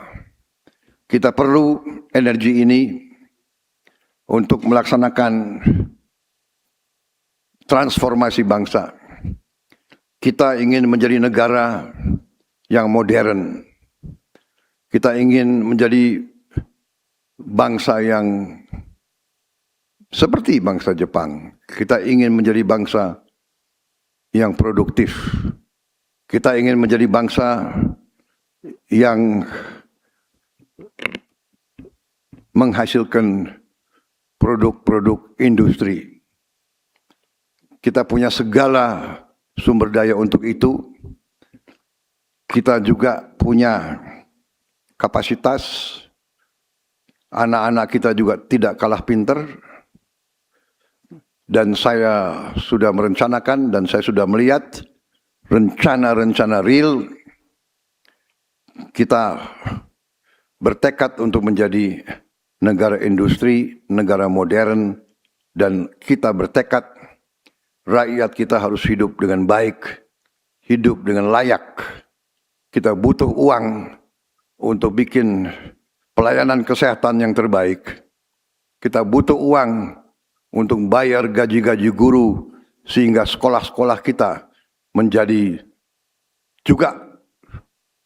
Kita perlu energi ini untuk melaksanakan transformasi bangsa. Kita ingin menjadi negara yang modern. Kita ingin menjadi bangsa yang seperti bangsa Jepang. Kita ingin menjadi bangsa yang produktif. Kita ingin menjadi bangsa yang menghasilkan produk-produk industri. Kita punya segala sumber daya untuk itu. Kita juga punya kapasitas. Anak-anak kita juga tidak kalah pinter. Dan saya sudah merencanakan dan saya sudah melihat rencana-rencana real. Kita bertekad untuk menjadi negara industri, negara modern, dan kita bertekad rakyat kita harus hidup dengan baik, hidup dengan layak. Kita butuh uang untuk bikin pelayanan kesehatan yang terbaik. Kita butuh uang untuk bayar gaji-gaji guru sehingga sekolah-sekolah kita menjadi juga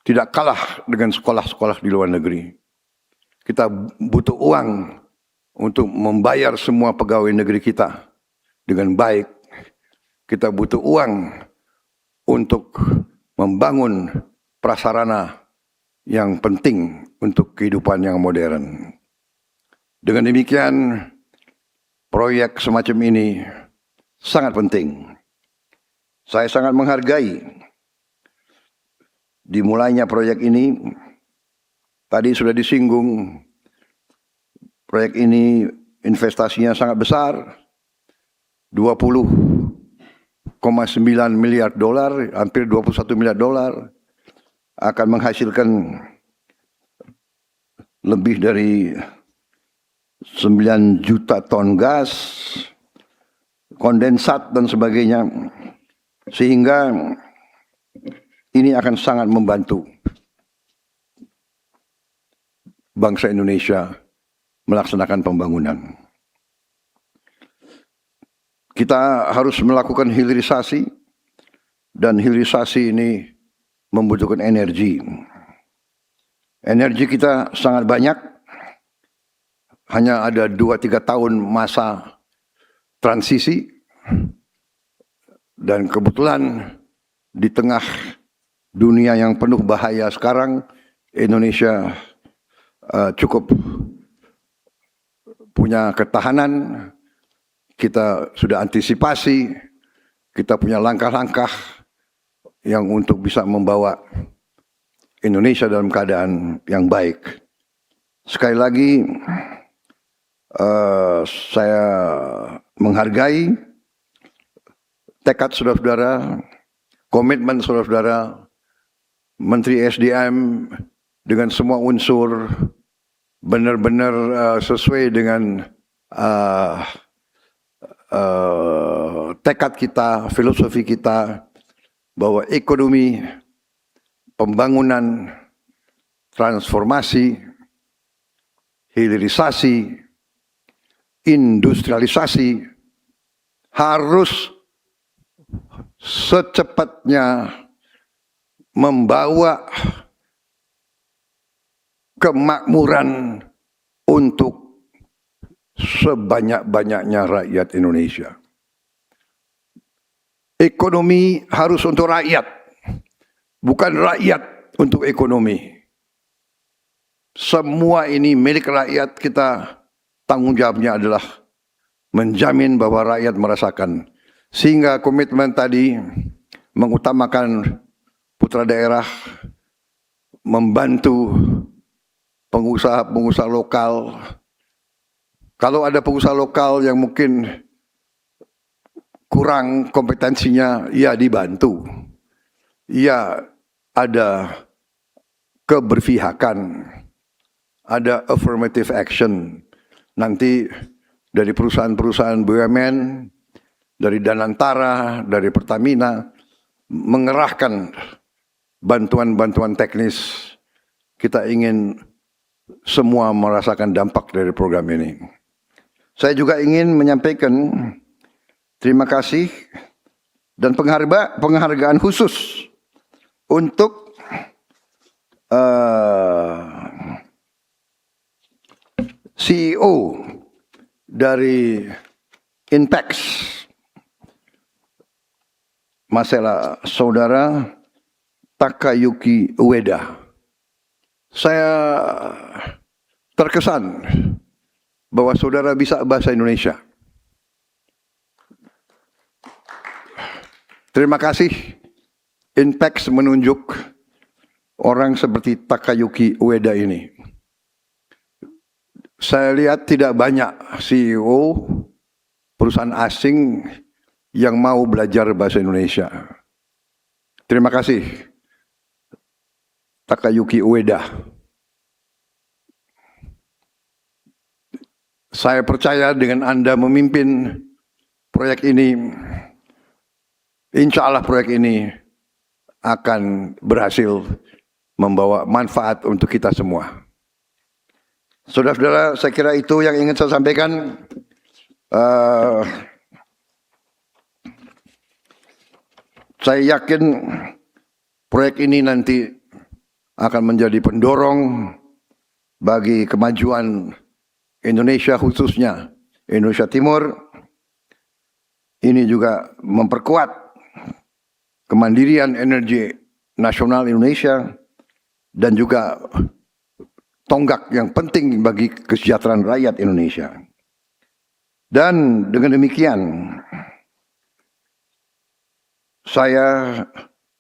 tidak kalah dengan sekolah-sekolah di luar negeri. Kita butuh uang untuk membayar semua pegawai negeri kita dengan baik. Kita butuh uang untuk membangun prasarana yang penting untuk kehidupan yang modern. Dengan demikian, proyek semacam ini sangat penting. Saya sangat menghargai dimulainya proyek ini. Tadi sudah disinggung, proyek ini investasinya sangat besar, 20,9 miliar dolar, hampir 21 miliar dolar, akan menghasilkan lebih dari 9 juta ton gas, kondensat dan sebagainya, sehingga ini akan sangat membantu bangsa Indonesia melaksanakan pembangunan. Kita harus melakukan hilirisasi, dan hilirisasi ini membutuhkan energi. Energi kita sangat banyak, hanya ada 2-3 tahun masa transisi, dan kebetulan di tengah dunia yang penuh bahaya sekarang, Indonesia cukup punya ketahanan, kita sudah antisipasi, kita punya langkah-langkah yang untuk bisa membawa Indonesia dalam keadaan yang baik. Sekali lagi, saya menghargai tekad saudara-saudara, komitmen saudara-saudara, Menteri SDM dengan semua unsur benar-benar sesuai dengan tekad kita, filosofi kita, bahwa ekonomi, pembangunan, transformasi, hilirisasi, industrialisasi harus secepatnya, membawa kemakmuran untuk sebanyak-banyaknya rakyat Indonesia. Ekonomi harus untuk rakyat, bukan rakyat untuk ekonomi. Semua ini milik rakyat, kita tanggung jawabnya adalah menjamin bahwa rakyat merasakan. Sehingga komitmen tadi mengutamakan putra daerah, membantu pengusaha-pengusaha lokal. Kalau ada pengusaha lokal yang mungkin kurang kompetensinya, ya dibantu. Ya ada keberpihakan, ada affirmative action. Nanti dari perusahaan-perusahaan BUMN, dari Danantara, dari Pertamina, mengerahkan bantuan-bantuan teknis. Kita ingin semua merasakan dampak dari program ini. Saya juga ingin menyampaikan terima kasih dan penghargaan khusus untuk CEO dari Inpex Masela, Saudara Takayuki Ueda. Saya terkesan bahwa saudara bisa bahasa Indonesia. Terima kasih. Inpex menunjuk orang seperti Takayuki Ueda ini. Saya lihat tidak banyak CEO perusahaan asing yang mau belajar bahasa Indonesia. Terima kasih, Takayuki Ueda. Saya percaya dengan Anda memimpin proyek ini, insya Allah proyek ini akan berhasil membawa manfaat untuk kita semua. Saudara-saudara, saya kira itu yang ingin saya sampaikan. Saya yakin proyek ini nanti akan menjadi pendorong bagi kemajuan Indonesia, khususnya Indonesia Timur. Ini juga memperkuat kemandirian energi nasional Indonesia dan juga tonggak yang penting bagi kesejahteraan rakyat Indonesia. Dan dengan demikian, saya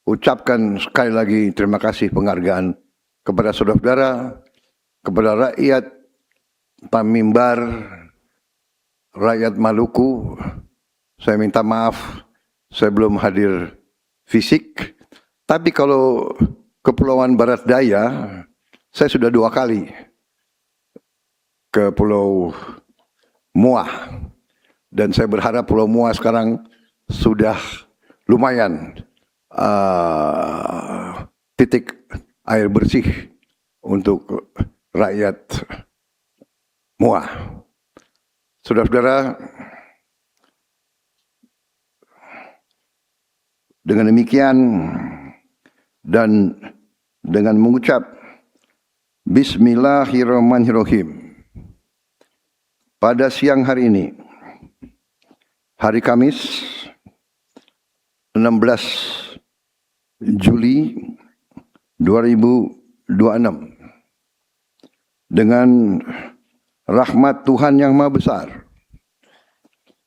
ucapkan sekali lagi terima kasih penghargaan kepada saudara-saudara, kepada rakyat Tanimbar, rakyat Maluku. Saya minta maaf, saya belum hadir fisik. Tapi kalau Kepulauan Barat Daya, saya sudah 2 kali ke Pulau Muah. Dan saya berharap Pulau Muah sekarang sudah lumayan titik air bersih untuk rakyat Muah. Saudara-saudara, dengan demikian dan dengan mengucap Bismillahirrahmanirrahim, pada siang hari ini, hari Kamis 16 Juli 2026, dengan rahmat Tuhan Yang Maha Besar,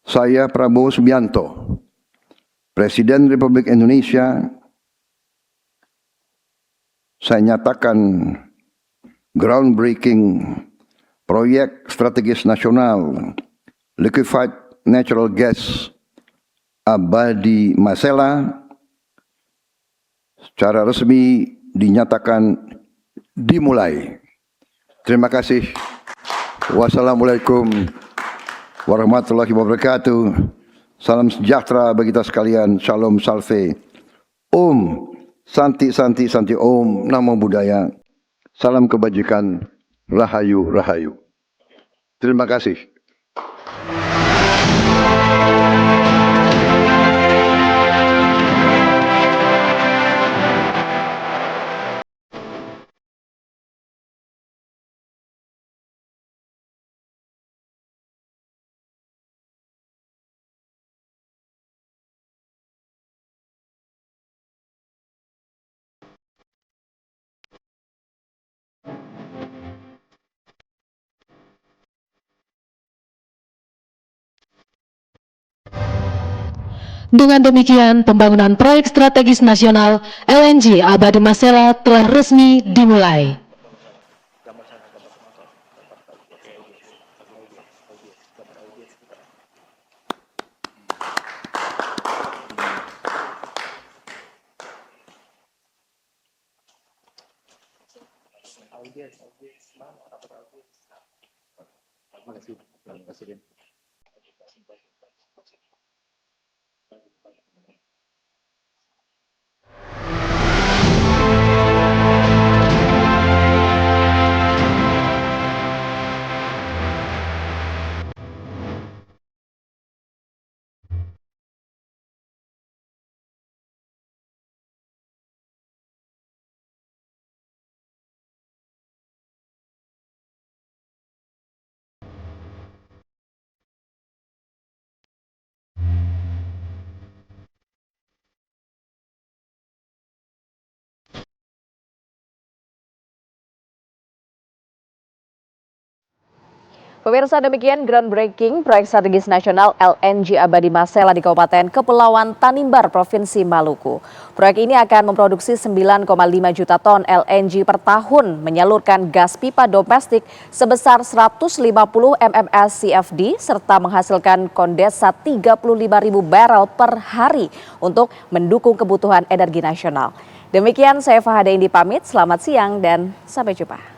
saya Prabowo Subianto, Presiden Republik Indonesia, saya nyatakan groundbreaking proyek strategis nasional Liquefied Natural Gas Abadi Masela secara resmi dinyatakan dimulai. Terima kasih. Wassalamualaikum warahmatullahi wabarakatuh. Salam sejahtera bagi kita sekalian. Shalom salve. Om Santi Santi Santi Om Namo Buddhaya. Salam kebajikan. Rahayu Rahayu. Terima kasih. Dengan demikian, pembangunan proyek strategis nasional LNG Abadi Masela telah resmi dimulai. Pemirsa, demikian groundbreaking proyek strategis nasional LNG Abadi Masela di Kabupaten Kepulauan Tanimbar, Provinsi Maluku. Proyek ini akan memproduksi 9,5 juta ton LNG per tahun, menyalurkan gas pipa domestik sebesar 150 MMS CFD, serta menghasilkan kondensat 35.000 barel per hari untuk mendukung kebutuhan energi nasional. Demikian saya Fahada Indi pamit, selamat siang dan sampai jumpa.